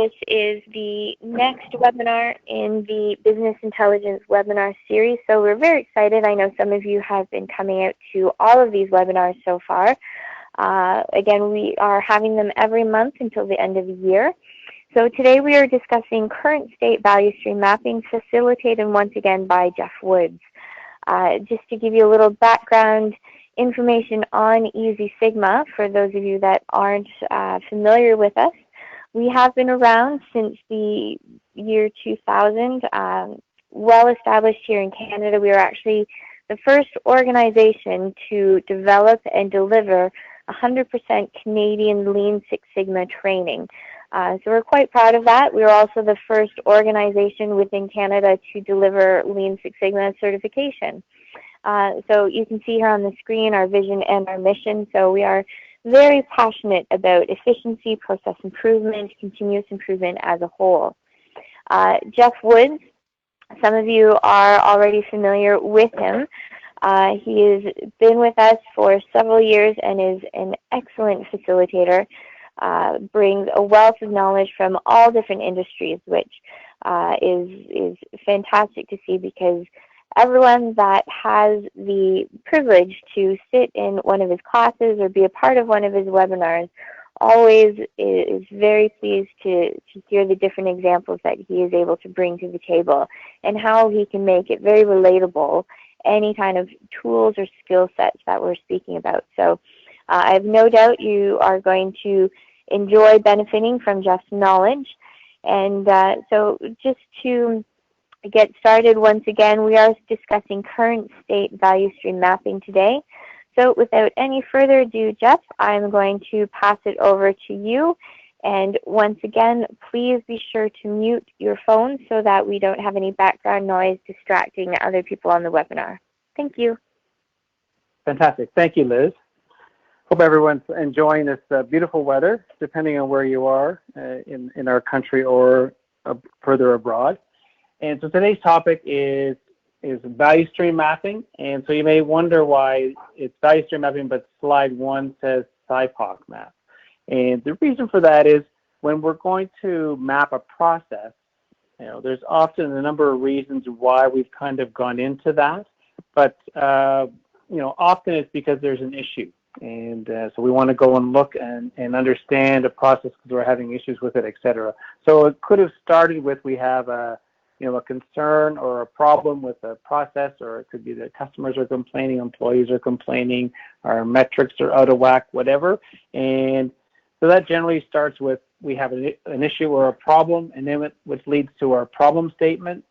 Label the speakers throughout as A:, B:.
A: This is the next webinar in the Business Intelligence webinar series, so we're very excited. I know some of you have been coming out to all of these webinars so far. Again, we are having them every month until the end of the year. So today we are discussing current state value stream mapping, facilitated once again by Jeff Woods. Just to give you a little background information on EZSigma, for those of you that aren't familiar with us, we have been around since the year 2000, well established here in Canada. We are actually the first organization to develop and deliver 100% Canadian Lean Six Sigma training. So we're quite proud of that. We are also the first organization within Canada to deliver Lean Six Sigma certification. So you can see here on the screen our vision and our mission. So we are very passionate about efficiency, process improvement, continuous improvement as a whole. Jeff Woods, some of you are already familiar with him. He has been with us for several years and is an excellent facilitator, brings a wealth of knowledge from all different industries, which is fantastic to see, because everyone that has the privilege to sit in one of his classes or be a part of one of his webinars always is very pleased to hear the different examples that he is able to bring to the table and how he can make it very relatable, any kind of tools or skill sets that we're speaking about. So I have no doubt you are going to enjoy benefiting from Jeff's knowledge. And so just to get started, once again, we are discussing current state value stream mapping today. So without any further ado, Jeff, I'm going to pass it over to you. And once again, please be sure to mute your phone so that we don't have any background noise distracting other people on the webinar. Thank you.
B: Fantastic. Thank you, Liz. Hope everyone's enjoying this beautiful weather, depending on where you are in our country or further abroad. And so today's topic is value stream mapping. And so you may wonder why it's value stream mapping, but slide 1 says SIPOC map. And the reason for that is when we're going to map a process, there's often a number of reasons why we've kind of gone into that. But, often it's because there's an issue. And so we want to go and look and understand a process because we're having issues with it, et cetera. So it could have started with we have a concern or a problem with a process, or it could be that customers are complaining, employees are complaining, our metrics are out of whack, whatever. And so that generally starts with we have an issue or a problem, and then which leads to our problem statement.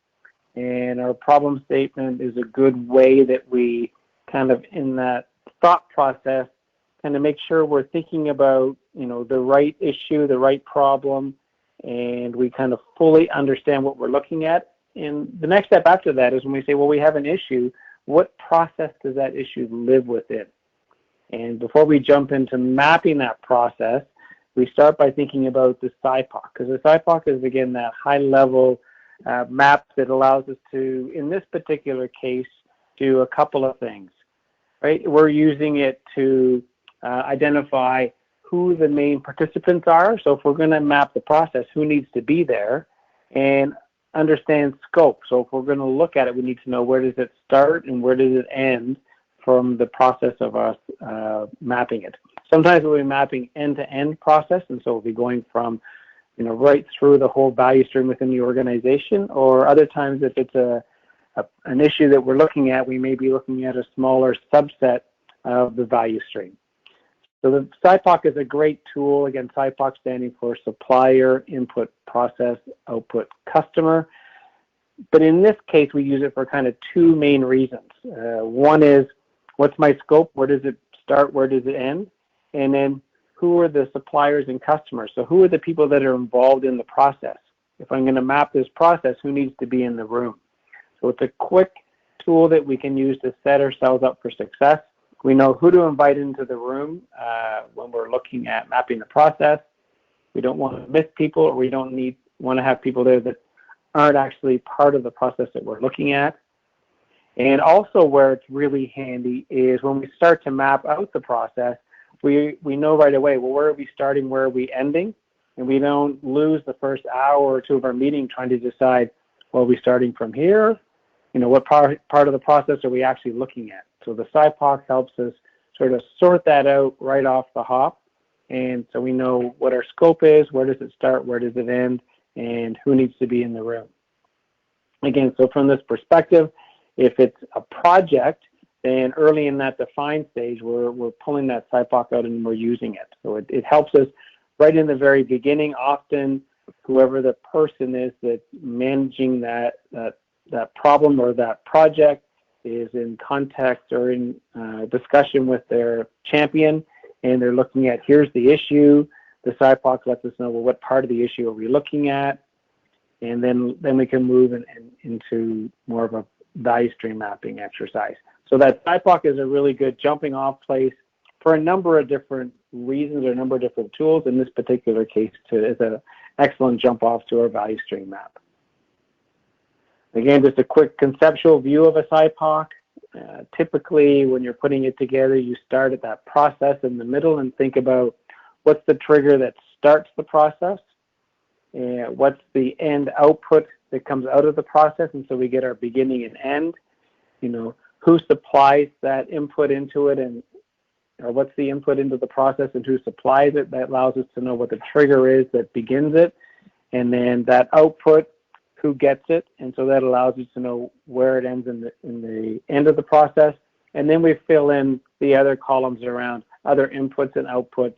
B: And our problem statement is a good way that we kind of, in that thought process, kind of make sure we're thinking about, the right issue, the right problem, and we kind of fully understand what we're looking at. And the next step after that is when we say, well, we have an issue, what process does that issue live within? And before we jump into mapping that process, we start by thinking about the SIPOC, because the SIPOC is, again, that high-level map that allows us to, in this particular case, do a couple of things, right? We're using it to identify who the main participants are. So if we're going to map the process, who needs to be there, and understand scope. So if we're going to look at it, we need to know where does it start and where does it end from the process of us mapping it. Sometimes we'll be mapping end-to-end process, and so we'll be going from right through the whole value stream within the organization, or other times if it's an issue that we're looking at, we may be looking at a smaller subset of the value stream. So the SIPOC is a great tool. Again, SIPOC standing for Supplier, Input, Process, Output, Customer. But in this case, we use it for kind of two main reasons. One is, what's my scope? Where does it start? Where does it end? And then, who are the suppliers and customers? So who are the people that are involved in the process? If I'm going to map this process, who needs to be in the room? So it's a quick tool that we can use to set ourselves up for success. We know who to invite into the room when we're looking at mapping the process. We don't want to miss people, or we don't want to have people there that aren't actually part of the process that we're looking at. And also where it's really handy is when we start to map out the process, we know right away, well, where are we starting, where are we ending? and we don't lose the first hour or two of our meeting trying to decide, well, are we starting from here? What part of the process are we actually looking at? So the SIPOC helps us sort of sort that out right off the hop. And so we know what our scope is, where does it start, where does it end, and who needs to be in the room. Again, so from this perspective, if it's a project, then early in that define stage, we're pulling that SIPOC out and we're using it. So it helps us right in the very beginning. Often, whoever the person is that's managing that problem or that project is in context or in discussion with their champion, and they're looking at, here's the issue. The SIPOC lets us know, well, what part of the issue are we looking at? And then we can move into more of a value stream mapping exercise. So that SIPOC is a really good jumping off place for a number of different reasons or a number of different tools. In this particular case, it's an excellent jump off to our value stream map. Again, just a quick conceptual view of a SIPOC. Typically, when you're putting it together, you start at that process in the middle and think about what's the trigger that starts the process, and what's the end output that comes out of the process, and so we get our beginning and end. Who supplies that input into it, or what's the input into the process and who supplies it. That allows us to know what the trigger is that begins it, and then that output, who gets it, and so that allows us to know where it ends in the end of the process. And then we fill in the other columns around other inputs and outputs.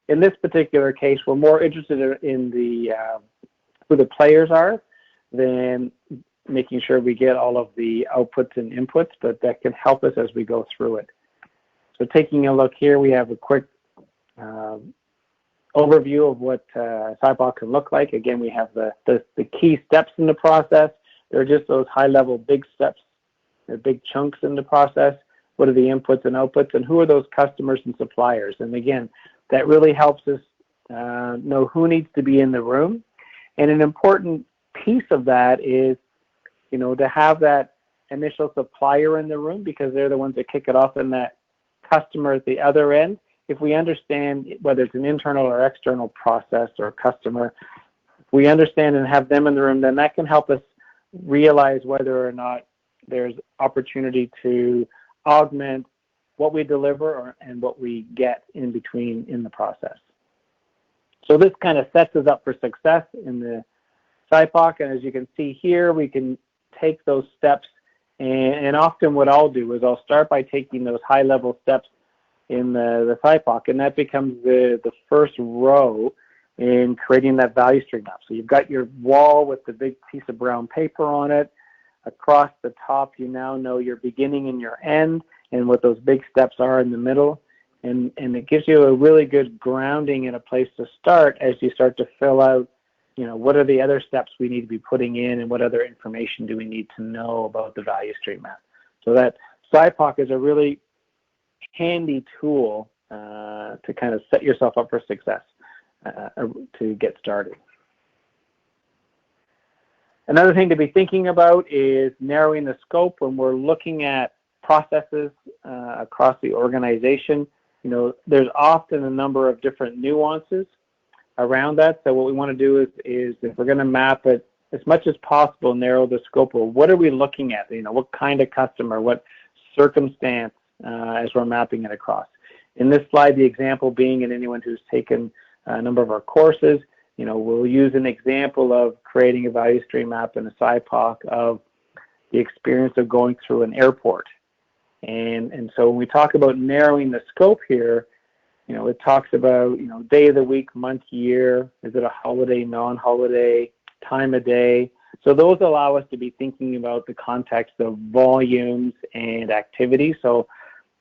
B: In this particular case, we're more interested in who the players are than making sure we get all of the outputs and inputs, but that can help us as we go through it. So taking a look here, we have a quick overview of what SIPOC can look like. Again, we have the key steps in the process. They're just those high-level big steps. They're big chunks in the process. What are the inputs and outputs, and who are those customers and suppliers? And again, that really helps us know who needs to be in the room. And an important piece of that is, to have that initial supplier in the room, because they're the ones that kick it off, and that customer at the other end. If we understand whether it's an internal or external process or customer, if we understand and have them in the room, then that can help us realize whether or not there's opportunity to augment what we deliver and what we get in between in the process. So this kind of sets us up for success in the SIPOC, and as you can see here, we can take those steps, and often what I'll do is I'll start by taking those high-level steps in the SIPOC, and that becomes the first row in creating that value stream map. So you've got your wall with the big piece of brown paper on it. Across the top, you now know your beginning and your end and what those big steps are in the middle. And it gives you a really good grounding and a place to start as you start to fill out, what are the other steps we need to be putting in, and what other information do we need to know about the value stream map. So that SIPOC is a really handy tool to kind of set yourself up for success to get started. Another thing to be thinking about is narrowing the scope when we're looking at processes across the organization. There's often a number of different nuances around that. So what we want to do is if we're going to map it, as much as possible, narrow the scope of what are we looking at? What kind of customer, what circumstance as we're mapping it across. In this slide, the example being, and anyone who's taken a number of our courses, we'll use an example of creating a value stream map and a SIPOC of the experience of going through an airport. And so when we talk about narrowing the scope here, it talks about, day of the week, month, year, is it a holiday, non-holiday, time of day. So those allow us to be thinking about the context of volumes and activity. So,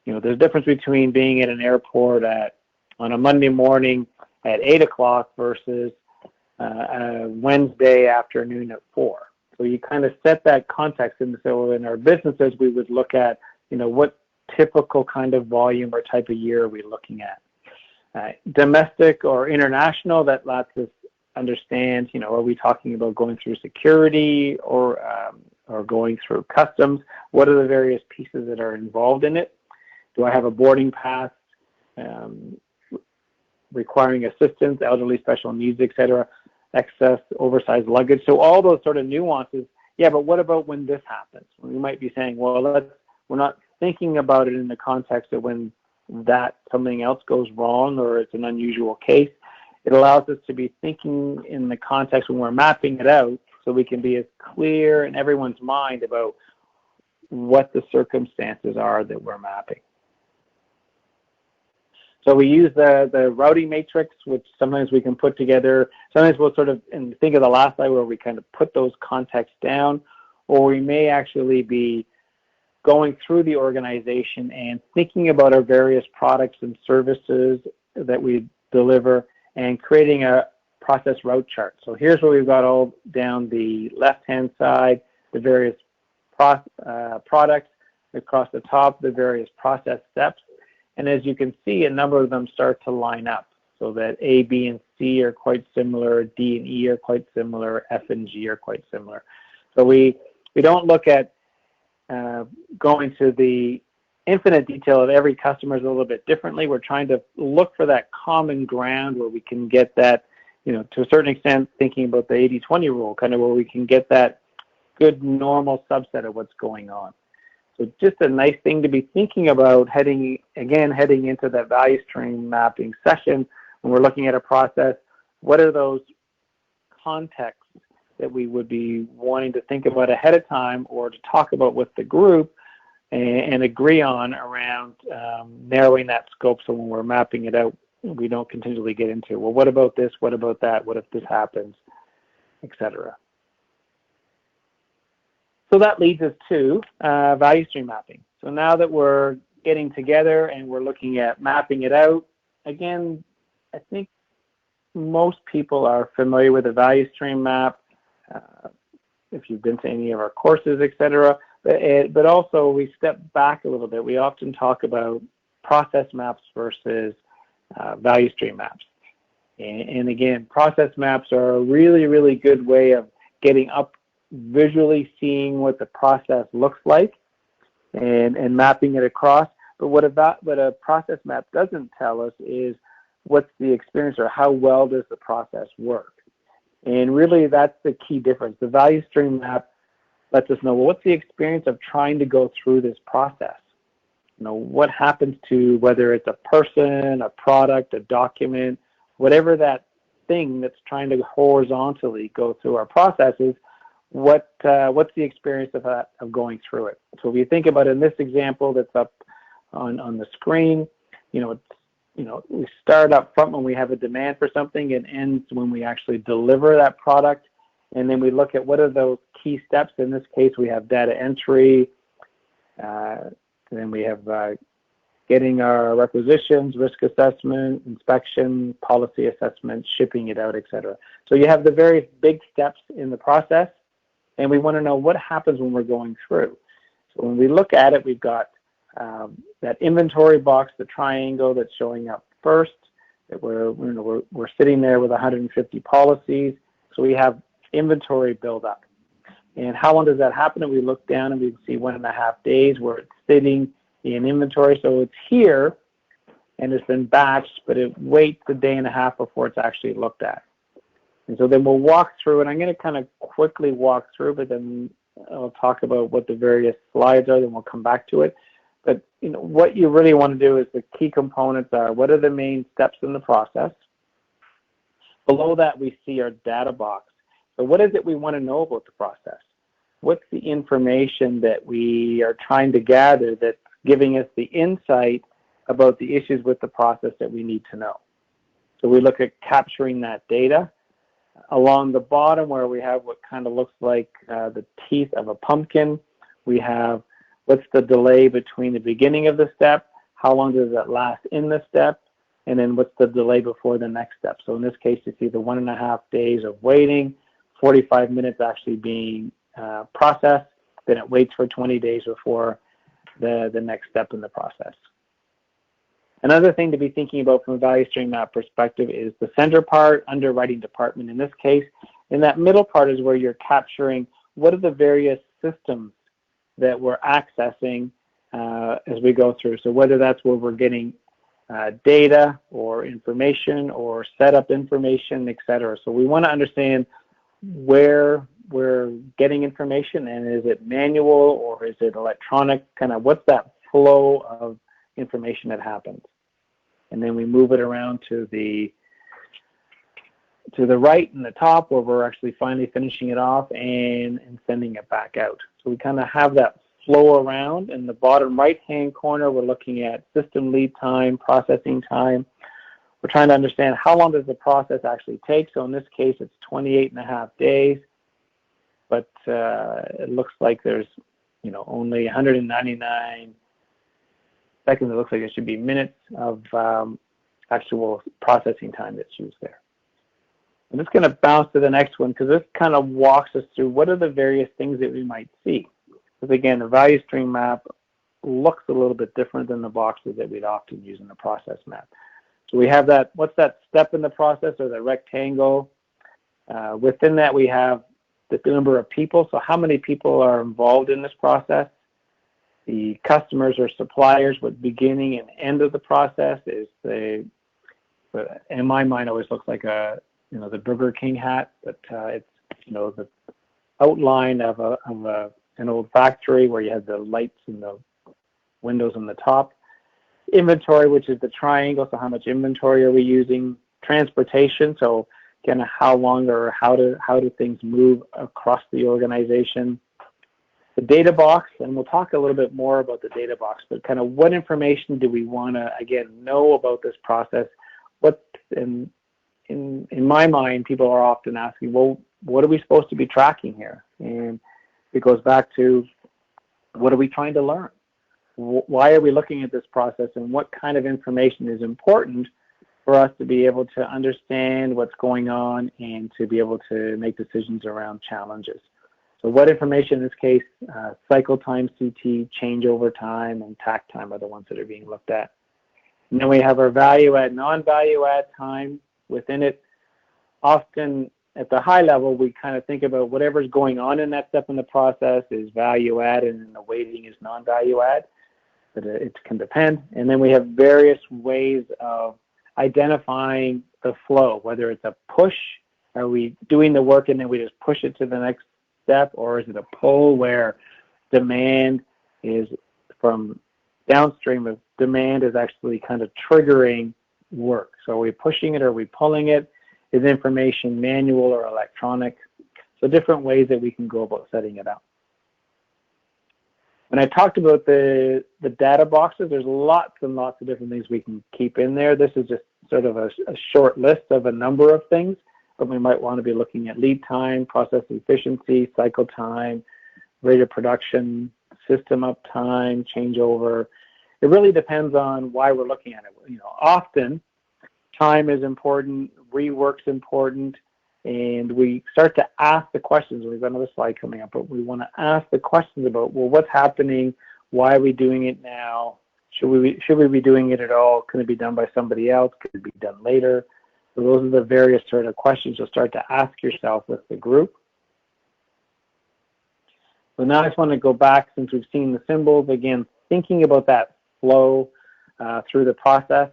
B: there's a difference between being at an airport on a Monday morning at 8 o'clock versus a Wednesday afternoon at 4. So you kind of set that context. And so in our businesses, we would look at, what typical kind of volume or type of year are we looking at. Domestic or international, that lets us understand, are we talking about going through security or going through customs? What are the various pieces that are involved in it? Do I have a boarding pass? requiring assistance, elderly special needs, etc., excess, oversized luggage. So all those sort of nuances. Yeah, but what about when this happens? We might be saying, well, we're not thinking about it in the context of when that something else goes wrong or it's an unusual case. It allows us to be thinking in the context when we're mapping it out, so we can be as clear in everyone's mind about what the circumstances are that we're mapping. So we use the routing matrix, which sometimes we can put together. Sometimes we'll sort of, and think of the last slide where we kind of put those contexts down, or we may actually be going through the organization and thinking about our various products and services that we deliver and creating a process route chart. So here's where we've got all down the left-hand side, the various products, across the top, the various process steps. And as you can see, a number of them start to line up so that A, B, and C are quite similar, D and E are quite similar, F and G are quite similar. So we don't look at going to the infinite detail of every customer is a little bit differently. We're trying to look for that common ground where we can get that, to a certain extent, thinking about the 80-20 rule, kind of where we can get that good normal subset of what's going on. So just a nice thing to be thinking about heading into that value stream mapping session when we're looking at a process. What are those contexts that we would be wanting to think about ahead of time or to talk about with the group and agree on around narrowing that scope, so when we're mapping it out, we don't continually get into, well, what about this, what about that, what if this happens, etc. So that leads us to value stream mapping. So now that we're getting together and we're looking at mapping it out, again, I think most people are familiar with a value stream map, if you've been to any of our courses, etc. But also we step back a little bit. We often talk about process maps versus value stream maps. And again, process maps are a really, really good way of getting up, visually seeing what the process looks like and mapping it across. But what a process map doesn't tell us is what's the experience or how well does the process work. And really that's the key difference. The value stream map lets us know, well, what's the experience of trying to go through this process? What happens to, whether it's a person, a product, a document, whatever that thing that's trying to horizontally go through our processes, what's the experience of going through it? So if you think about in this example that's up on the screen, we start up front when we have a demand for something and ends when we actually deliver that product. And then we look at what are those key steps. In this case, we have data entry, and then we have getting our requisitions, risk assessment, inspection, policy assessment, shipping it out, etc. So you have the various big steps in the process, and we want to know what happens when we're going through. So when we look at it, we've got that inventory box, the triangle that's showing up first, that we're sitting there with 150 policies. So we have inventory buildup. And how long does that happen? And we look down and we see 1.5 days where it's sitting in inventory. So it's here and it's been batched, but it waits a day and a half before it's actually looked at. And so then we'll walk through, and I'm going to kind of quickly walk through, but then I'll talk about what the various slides are, then we'll come back to it. But what you really want to do is the key components are, what are the main steps in the process? Below that, we see our data box. So what is it we want to know about the process? What's the information that we are trying to gather that's giving us the insight about the issues with the process that we need to know? So we look at capturing that data. Along the bottom where we have what kind of looks like the teeth of a pumpkin, we have what's the delay between the beginning of the step, how long does that last in the step, and then what's the delay before the next step. So in this case, you see the 1.5 days of waiting, 45 minutes actually being processed, then it waits for 20 days before the next step in the process. Another thing to be thinking about from a value stream map perspective is the center part, underwriting department in this case. And that middle part is where you're capturing what are the various systems that we're accessing as we go through. So whether that's where we're getting data or information or setup information, etc. So we want to understand where we're getting information, and is it manual or is it electronic? Kind of what's that flow of information that happens, and then we move it around to the right and the top where we're actually finally finishing it off and sending it back out. So we kind of have that flow around. In the bottom right-hand corner, we're looking at system lead time, processing time. We're trying to understand how long does the process actually take. So in this case, it's 28.5 days, but it looks like there's only 199 seconds. It looks like it should be minutes of actual processing time that's used there. I'm just going to bounce to the next one because this kind of walks us through what are the various things that we might see. Because again, the value stream map looks a little bit different than the boxes that we'd often use in the process map. So we have that, what's that step in the process, or the rectangle? Within that we have the number of people, so how many people are involved in this process. The customers or suppliers, what beginning and end of the process is. In my mind, always looks like the Burger King hat, but it's the outline of an old factory where you have the lights and the windows on the top. Inventory, which is the triangle, so how much inventory are we using? Transportation, so kind of how long or how do things move across the organization? The data box, and we'll talk a little bit more about the data box, but kind of what information do we want to, again, know about this process? What, in my mind, people are often asking, well, what are we supposed to be tracking here? And it goes back to, what are we trying to learn? Why are we looking at this process, and what kind of information is important for us to be able to understand what's going on and to be able to make decisions around challenges? So what information in this case, cycle time, CT, changeover time, and tack time are the ones that are being looked at. And then we have our value add, non-value add time. Within it, often at the high level, we kind of think about whatever's going on in that step in the process is value add, and then the weighting is non-value add. But it can depend. And then we have various ways of identifying the flow, whether it's a push, are we doing the work and then we just push it to the next step, or is it a pull where demand is from downstream of demand is actually kind of triggering work? So are we pushing it, or are we pulling it? Is information manual or electronic? So different ways that we can go about setting it up. When I talked about the data boxes, there's lots and lots of different things we can keep in there. This is just sort of a short list of a number of things, but we might want to be looking at lead time, process efficiency, cycle time, rate of production, system uptime, changeover. It really depends on why we're looking at it. Often time is important, rework's important, and we start to ask the questions. We've got another slide coming up, but we want to ask the questions about, well, what's happening? Why are we doing it now? Should we be doing it at all? Can it be done by somebody else? Could it be done later? So those are the various sort of questions you'll start to ask yourself with the group. So now I just want to go back, since we've seen the symbols, again, thinking about that flow through the process.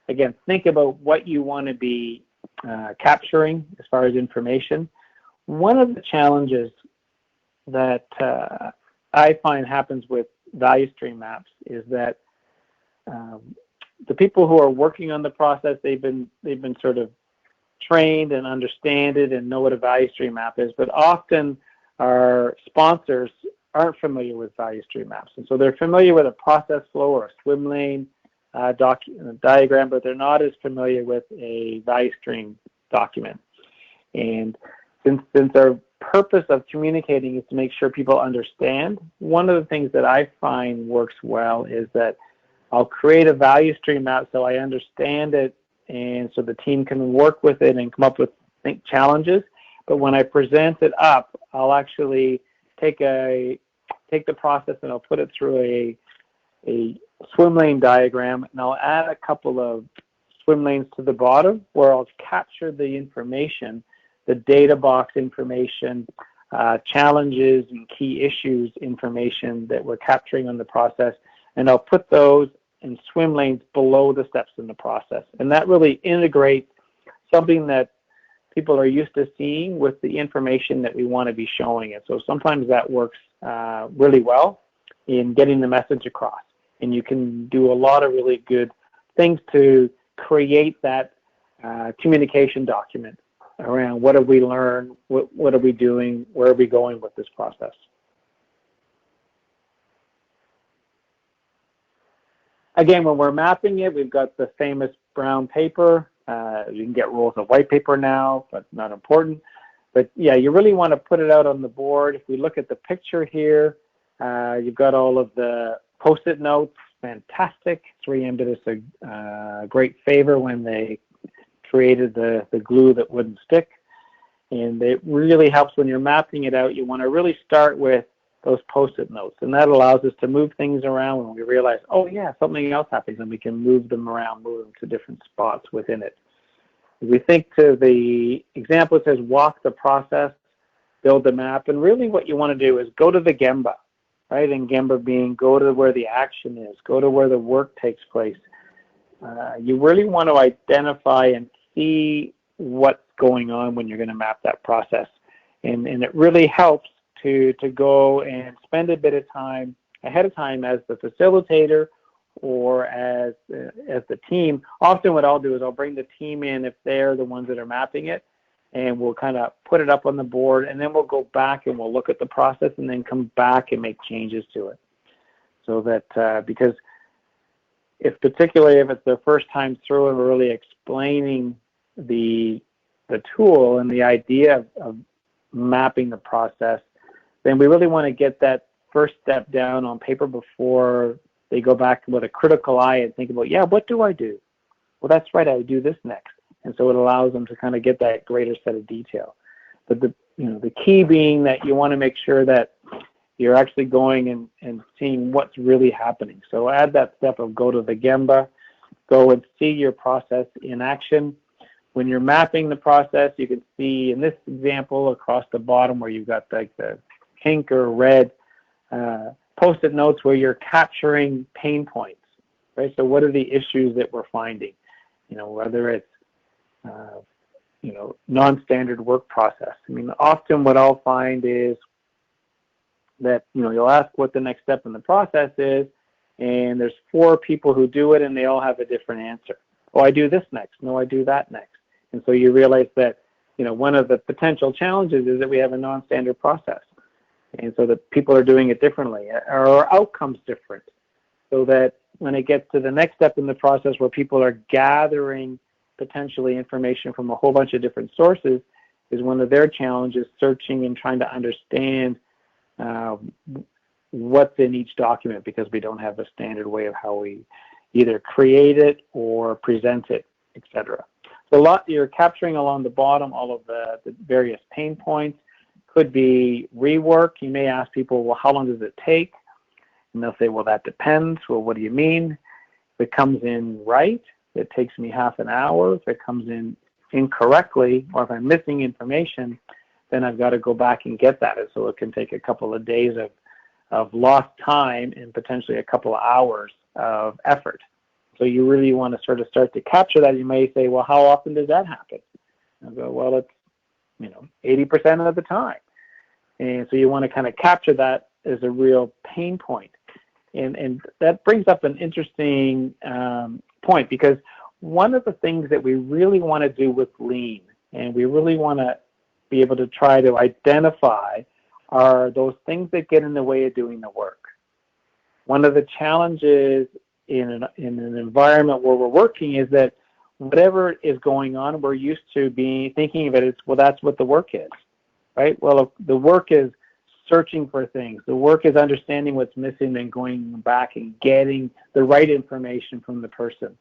B: Again, think about what you want to be capturing as far as information. One of the challenges that I find happens with value stream maps is that the people who are working on the process, they've been sort of trained and understand it and know what a value stream map is, but often our sponsors aren't familiar with value stream maps. And so they're familiar with a process flow or a swim lane diagram, but they're not as familiar with a value stream document. And since our purpose of communicating is to make sure people understand, one of the things that I find works well is that I'll create a value stream map so I understand it, and so the team can work with it and come up with challenges. But when I present it up, I'll actually take the process and I'll put it through a swim lane diagram, and I'll add a couple of swim lanes to the bottom where I'll capture the information, the data box information, challenges and key issues information that we're capturing on the process, and I'll put those and swim lanes below the steps in the process. And that really integrates something that people are used to seeing with the information that we want to be showing it. So sometimes that works really well in getting the message across. And you can do a lot of really good things to create that communication document around what have we learned, what are we doing, where are we going with this process. Again, when we're mapping it, we've got the famous brown paper. You can get rolls of white paper now, but not important. But yeah, you really want to put it out on the board. If we look at the picture here, you've got all of the Post-it notes. Fantastic. 3M did us a great favor when they created the glue that wouldn't stick. And it really helps when you're mapping it out. You want to really start with those Post-it notes. And that allows us to move things around when we realize, oh yeah, something else happens, and we can move them around, move them to different spots within it. If we think to the example, it says walk the process, build the map. And really what you want to do is go to the Gemba, right? And Gemba being go to where the action is, go to where the work takes place. You really want to identify and see what's going on when you're going to map that process. And it really helps to go and spend a bit of time ahead of time as the facilitator or as the team. Often what I'll do is I'll bring the team in if they're the ones that are mapping it, and we'll kind of put it up on the board, and then we'll go back and we'll look at the process and then come back and make changes to it. So that because particularly if it's their first time through and we're really explaining the tool and the idea of mapping the process, then we really want to get that first step down on paper before they go back with a critical eye and think about, yeah, what do I do? Well, that's right, I do this next. And so it allows them to kind of get that greater set of detail. But the key being that you want to make sure that you're actually going and seeing what's really happening. So add that step of go to the Gemba, go and see your process in action. When you're mapping the process, you can see in this example across the bottom where you've got like the pink or red Post-it notes where you're capturing pain points, right? So what are the issues that we're finding? Whether it's non-standard work process. I mean, often what I'll find is that, you'll ask what the next step in the process is, and there's 4 people who do it, and they all have a different answer. Oh, I do this next. No, I do that next. And so you realize that, one of the potential challenges is that we have a non-standard process. And so that people are doing it differently. Are our outcomes different? So that when it gets to the next step in the process where people are gathering potentially information from a whole bunch of different sources, is one of their challenges searching and trying to understand what's in each document, because we don't have a standard way of how we either create it or present it, etc. So you're capturing along the bottom all of the various pain points. Could be rework. You may ask people, well, how long does it take? And they'll say, well, that depends. Well, what do you mean? If it comes in right, it takes me half an hour. If it comes in incorrectly, or if I'm missing information, then I've got to go back and get that. And so it can take a couple of days of lost time and potentially a couple of hours of effort. So you really want to sort of start to capture that. You may say, well, how often does that happen? I'll go, well, it's 80% of the time. And so you want to kind of capture that as a real pain point. And that brings up an interesting point, because one of the things that we really want to do with Lean, and we really want to be able to try to identify, are those things that get in the way of doing the work. One of the challenges in an environment where we're working is that whatever is going on, we're used to thinking of it as, well, that's what the work is, right? Well, the work is searching for things. The work is understanding what's missing and going back and getting the right information from the person.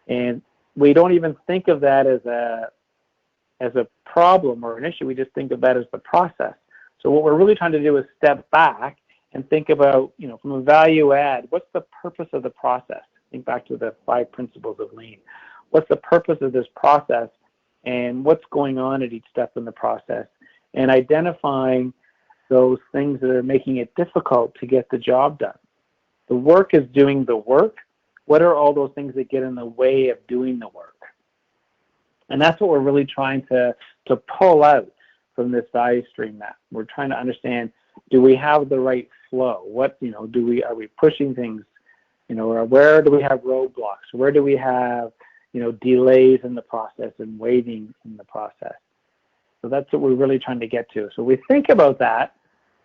B: And we don't even think of that as a problem or an issue. We just think of that as the process. So what we're really trying to do is step back and think about, from a value add, what's the purpose of the process? Think back to the 5 principles of Lean. What's the purpose of this process, and what's going on at each step in the process, and identifying those things that are making it difficult to get the job done. The work is doing the work. what are all those things that get in the way of doing the work? And that's what we're really trying to pull out from this value stream map. We're trying to understand, do we have the right flow? What, are we pushing things, or where do we have roadblocks? Where do we have, delays in the process and waiting in the process? So that's what we're really trying to get to. So we think about that,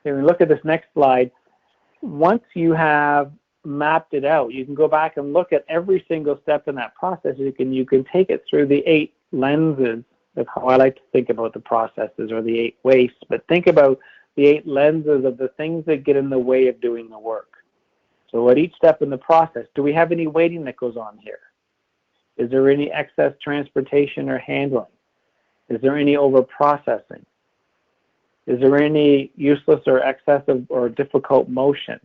B: and we look at this next slide. Once you have mapped it out, you can go back and look at every single step in that process. You can take it through the 8 lenses of how I like to think about the processes, or the 8 wastes, but think about the 8 lenses of the things that get in the way of doing the work. So at each step in the process, do we have any waiting that goes on here? Is there any excess transportation or handling? Is there any over-processing? Is there any useless or excessive or difficult motion?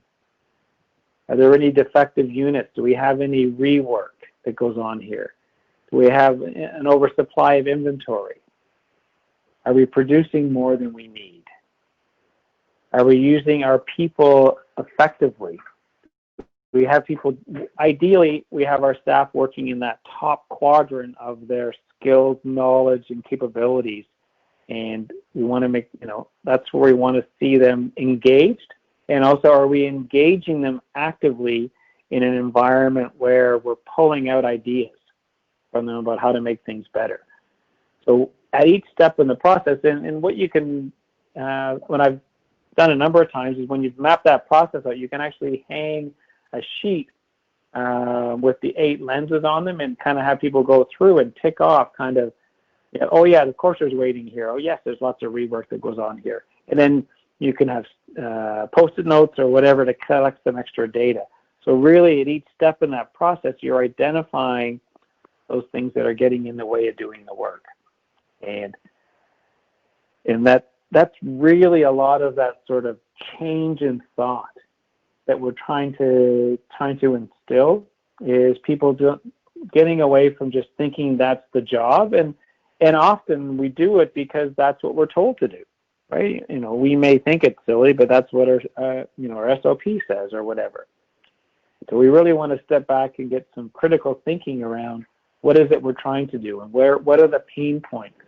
B: Are there any defective units? Do we have any rework that goes on here? Do we have an oversupply of inventory? Are we producing more than we need? Are we using our people effectively? We have people, ideally, we have our staff working in that top quadrant of their skills, knowledge, and capabilities. And we want to make, that's where we want to see them engaged. And also, are we engaging them actively in an environment where we're pulling out ideas from them about how to make things better? So at each step in the process, and what you can, when I've done a number of times, is when you've mapped that process out, you can actually hang a sheet with the 8 lenses on them and kind of have people go through and tick off kind of, oh yeah, of course there's waiting here. Oh yes, there's lots of rework that goes on here. And then you can have Post-it notes or whatever to collect some extra data. So really at each step in that process, you're identifying those things that are getting in the way of doing the work. And that's really a lot of that sort of change in thought that we're trying to instill, is people getting away from just thinking that's the job, and often we do it because that's what we're told to do, right? We may think it's silly, but that's what our SOP says or whatever. So we really want to step back and get some critical thinking around what is it we're trying to do, and what are the pain points,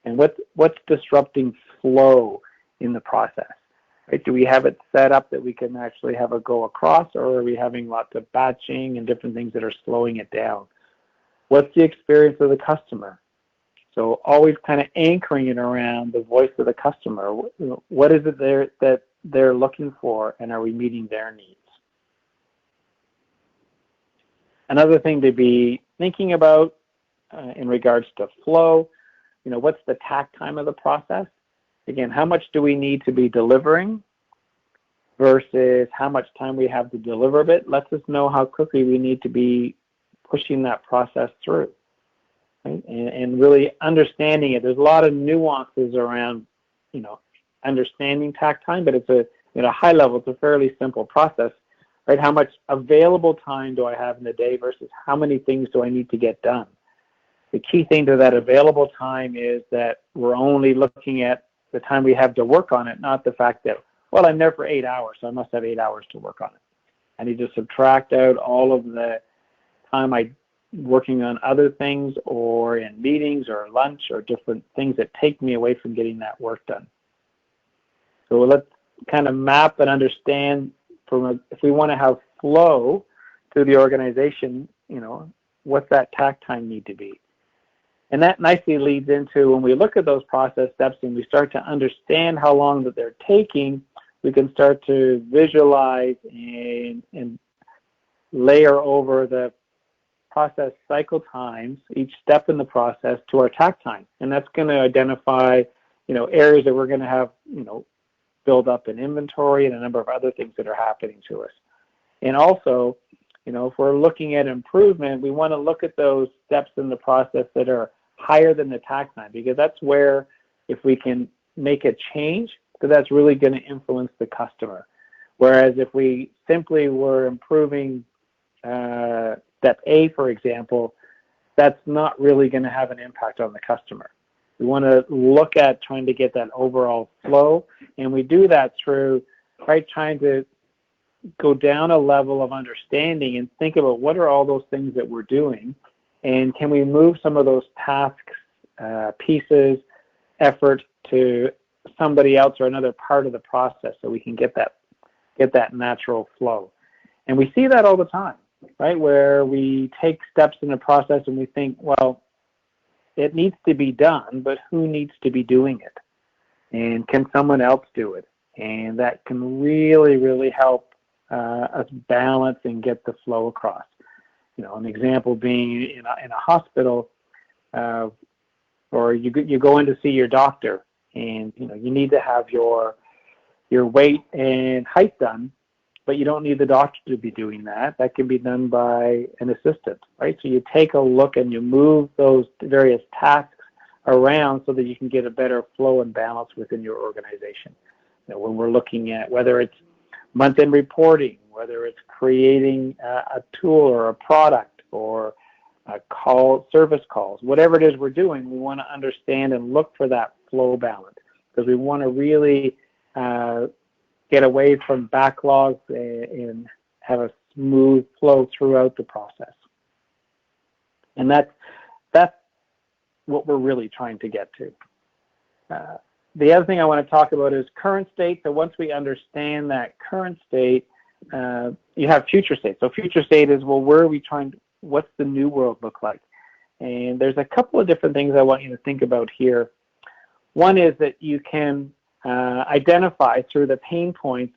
B: and what's disrupting flow in the process. Right? Do we have it set up that we can actually have it go across, or are we having lots of batching and different things that are slowing it down? What's the experience of the customer? So always kind of anchoring it around the voice of the customer. What is it that they're looking for, and are we meeting their needs? Another thing to be thinking about in regards to flow, what's the tack time of the process? Again, how much do we need to be delivering versus how much time we have to deliver it? Lets us know how quickly we need to be pushing that process through, right? And really understanding it. There's a lot of nuances around, understanding tack time, but it's at a high level, it's a fairly simple process, right? How much available time do I have in the day versus how many things do I need to get done? The key thing to that available time is that we're only looking at the time we have to work on it, not the fact that, well, I'm there for 8 hours, so I must have 8 hours to work on it. I need to subtract out all of the time I'm working on other things or in meetings or lunch or different things that take me away from getting that work done. So let's kind of map and understand if we want to have flow through the organization, what's that tack time need to be? And that nicely leads into, when we look at those process steps and we start to understand how long that they're taking, we can start to visualize and layer over the process cycle times, each step in the process, to our tack time. And that's going to identify, areas that we're going to have, build up in inventory and a number of other things that are happening to us. And also, if we're looking at improvement, we want to look at those steps in the process that are higher than the tack time, because that's where, if we can make a change, that's really going to influence the customer. Whereas if we simply were improving step A, for example, that's not really going to have an impact on the customer. We want to look at trying to get that overall flow, and we do that through trying to go down a level of understanding and think about what are all those things that we're doing, and can we move some of those tasks, pieces, effort to somebody else or another part of the process so we can get that natural flow. And we see that all the time, right? Where we take steps in the process and we think, well, it needs to be done, but who needs to be doing it? And can someone else do it? And that can really, really help us balance and get the flow across. An example being in a hospital, or you go in to see your doctor, and you need to have your weight and height done, but you don't need the doctor to be doing that. That can be done by an assistant, right? So you take a look and you move those various tasks around so that you can get a better flow and balance within your organization. When we're looking at whether it's month-end reporting, whether it's creating a tool or a product or service calls, whatever it is we're doing, we want to understand and look for that flow balance, because we want to really get away from backlogs and have a smooth flow throughout the process. And that's what we're really trying to get to. The other thing I want to talk about is current state. So once we understand that current state, you have future state. So future state is, well, where are we what's the new world look like? And there's a couple of different things I want you to think about here. One is that you can identify through the pain points,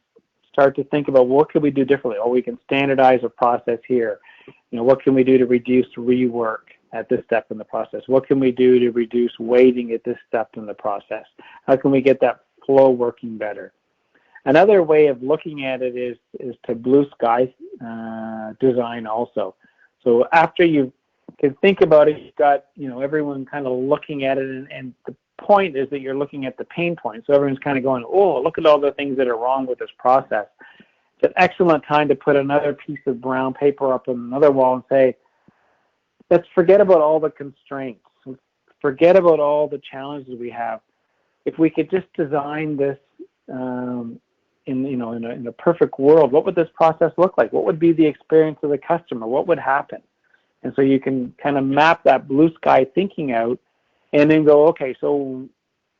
B: start to think about what could we do differently, or we can standardize a process here. What can we do to reduce rework at this step in the process? What can we do to reduce waiting at this step in the process? How can we get that flow working better? Another way of looking at it is to blue sky design also. So after you can think about it, you've got everyone kind of looking at it, and the point is that you're looking at the pain point. So everyone's kind of going, oh, look at all the things that are wrong with this process. It's an excellent time to put another piece of brown paper up on another wall and say, let's forget about all the constraints. Forget about all the challenges we have. If we could just design this in a perfect world, what would this process look like? What would be the experience of the customer? What would happen? And so you can kind of map that blue sky thinking out, and then go, okay, so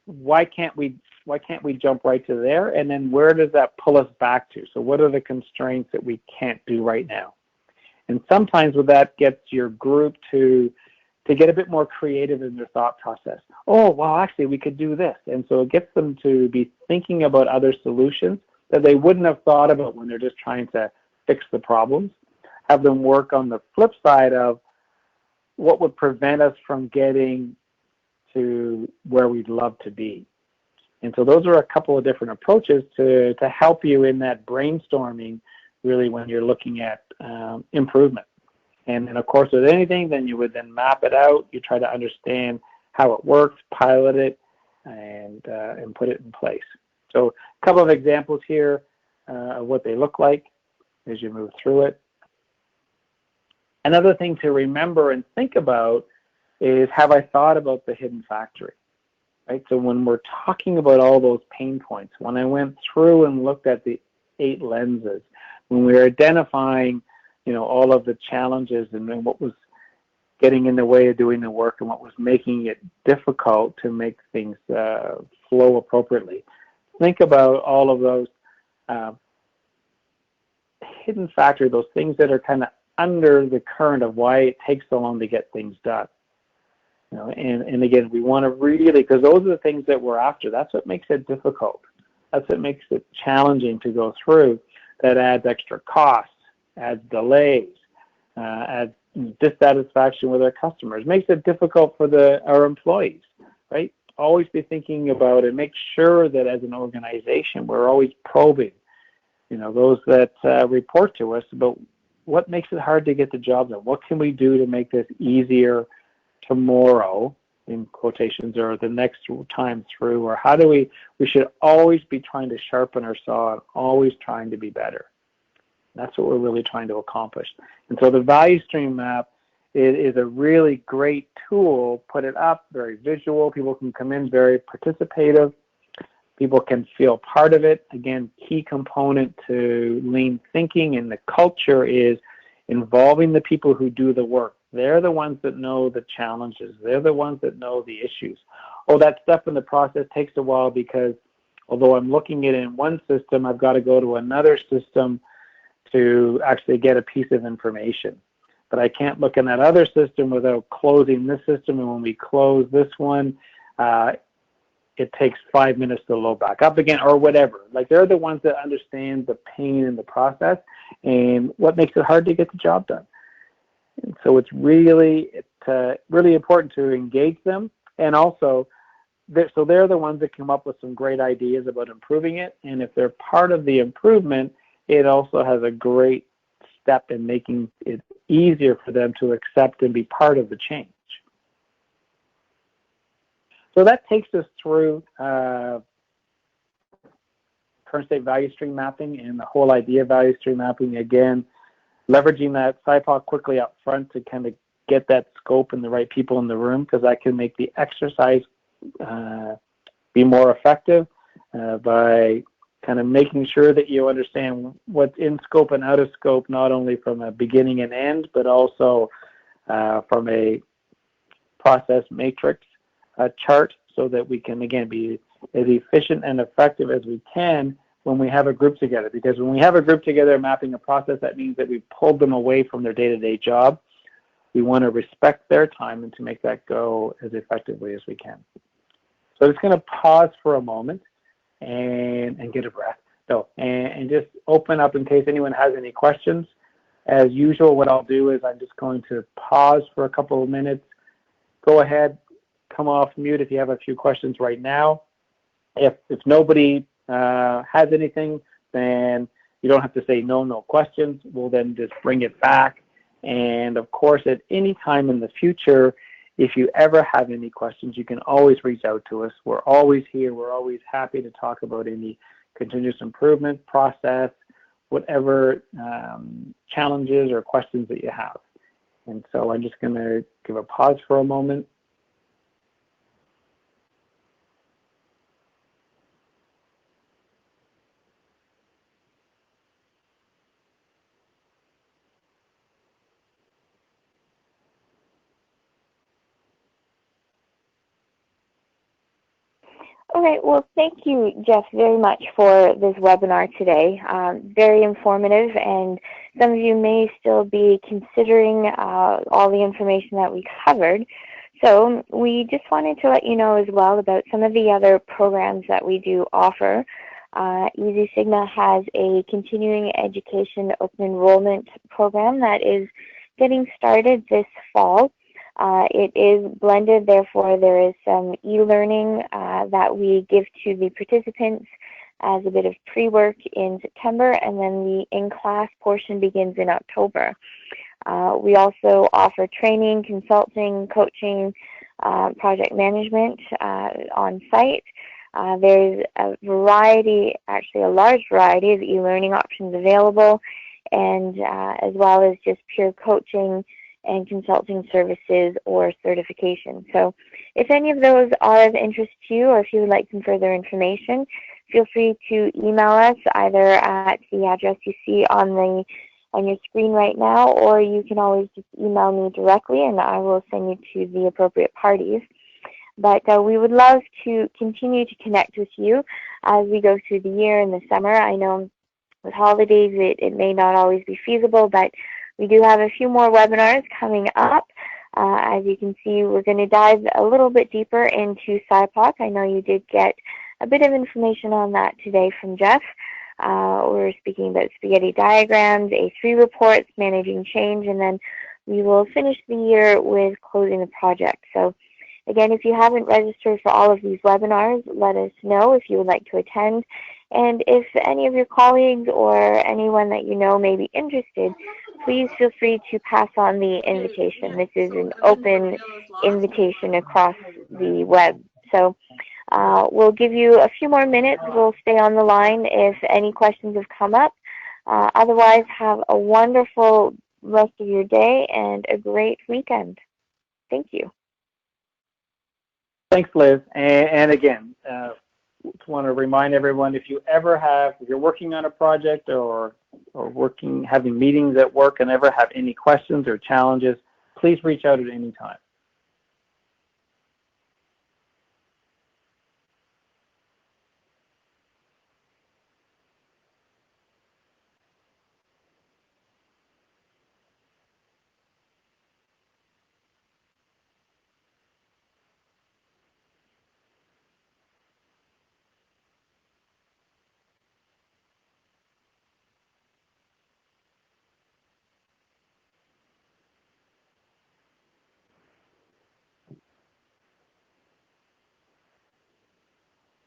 B: why can't we jump right to there? And then where does that pull us back to? So what are the constraints that we can't do right now? And sometimes with that gets your group to get a bit more creative in their thought process. Oh, well, actually, we could do this. And so it gets them to be thinking about other solutions that they wouldn't have thought about when they're just trying to fix the problems. Have them work on the flip side of what would prevent us from getting to where we'd love to be. And so those are a couple of different approaches to help you in that brainstorming, really, when you're looking at improvement. And then, of course, with anything, then you would then map it out. You try to understand how it works, pilot it, and put it in place. So a couple of examples here of what they look like as you move through it. Another thing to remember and think about is, have I thought about the hidden factory? Right? So when we're talking about all those pain points, when I went through and looked at the 8 lenses, when we were identifying, all of the challenges and what was getting in the way of doing the work and what was making it difficult to make things flow appropriately, think about all of those hidden factors, those things that are kind of under the current of why it takes so long to get things done. And again, we want to really, because those are the things that we're after. That's what makes it difficult. That's what makes it challenging to go through. That adds extra costs, adds delays, adds dissatisfaction with our customers. Makes it difficult for our employees, right? Always be thinking about it. Make sure that as an organization, we're always probing, those that report to us about what makes it hard to get the job done. What can we do to make this easier tomorrow, in quotations, or the next time through? Or how do we should always be trying to sharpen our saw and always trying to be better. That's what we're really trying to accomplish. And so the value stream map is a really great tool. Put it up, very visual. People can come in very participative. People can feel part of it. Again, key component to lean thinking and the culture is involving the people who do the work. They're the ones that know the challenges. They're the ones that know the issues. Oh, that step in the process takes a while because although I'm looking at it in one system, I've got to go to another system to actually get a piece of information. But I can't look in that other system without closing this system. And when we close this one, it takes 5 minutes to load back up again or whatever. Like they're the ones that understand the pain in the process and what makes it hard to get the job done. And so it's really important to engage them. And also, they're the ones that come up with some great ideas about improving it. And if they're part of the improvement, it also has a great step in making it easier for them to accept and be part of the change. So that takes us through current state value stream mapping and the whole idea of value stream mapping. Again, leveraging that SIPOC quickly up front to kind of get that scope and the right people in the room, because that can make the exercise be more effective by kind of making sure that you understand what's in scope and out of scope, not only from a beginning and end, but also from a process matrix chart, so that we can, again, be as efficient and effective as we can when we have a group together. Because when we have a group together mapping a process, that means that we've pulled them away from their day-to-day job. We want to respect their time and to make that go as effectively as we can. So I'm just going to pause for a moment and get a breath. So, and just open up in case anyone has any questions. As usual, what I'll do is I'm just going to pause for a couple of minutes. Go ahead, come off mute if you have a few questions right now. If nobody has anything, then you don't have to say no questions. We'll then just bring it back. And of course, at any time in the future, if you ever have any questions, you can always reach out to us. We're always here. We're always happy to talk about any continuous improvement process, whatever challenges or questions that you have. And so I'm just going to give a pause for a moment.
A: Okay, well, thank you, Jeff, very much for this webinar today. Very informative, and some of you may still be considering all the information that we covered. So we just wanted to let you know as well about some of the other programs that we do offer. EZSigma has a continuing education open enrollment program that is getting started this fall. It is blended, therefore there is some e-learning that we give to the participants as a bit of pre-work in September, and then the in-class portion begins in October. We also offer training, consulting, coaching, project management on site. There's a variety, actually a large variety of e-learning options available, and as well as just pure coaching and consulting services or certification. So if any of those are of interest to you, or if you would like some further information, feel free to email us either at the address you see on your screen right now, or you can always just email me directly and I will send you to the appropriate parties. But we would love to continue to connect with you as we go through the year and the summer. I know with holidays it may not always be feasible, but we do have a few more webinars coming up. As you can see, we're going to dive a little bit deeper into SIPOC. I know you did get a bit of information on that today from Jeff. We're speaking about spaghetti diagrams, A3 reports, managing change, and then we will finish the year with closing the project. So again, if you haven't registered for all of these webinars, let us know if you would like to attend. And if any of your colleagues or anyone that you know may be interested, please feel free to pass on the invitation. This is an open invitation across the web. So we'll give you a few more minutes. We'll stay on the line if any questions have come up. Otherwise, have a wonderful rest of your day and a great weekend. Thank you.
B: Thanks, Liz. And again, want to remind everyone, if you're working on a project or having meetings at work and ever have any questions or challenges, please reach out at any time.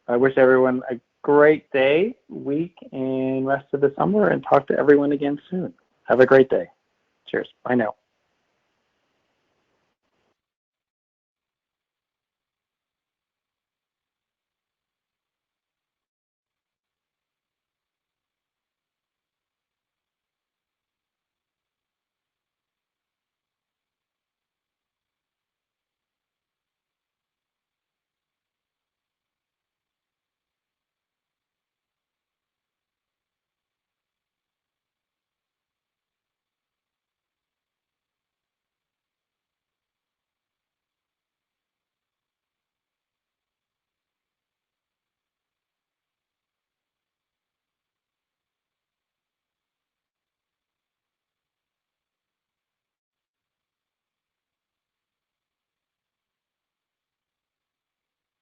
B: I wish everyone a great day, week, and rest of the summer, and talk to everyone again soon. Have a great day. Cheers. Bye now.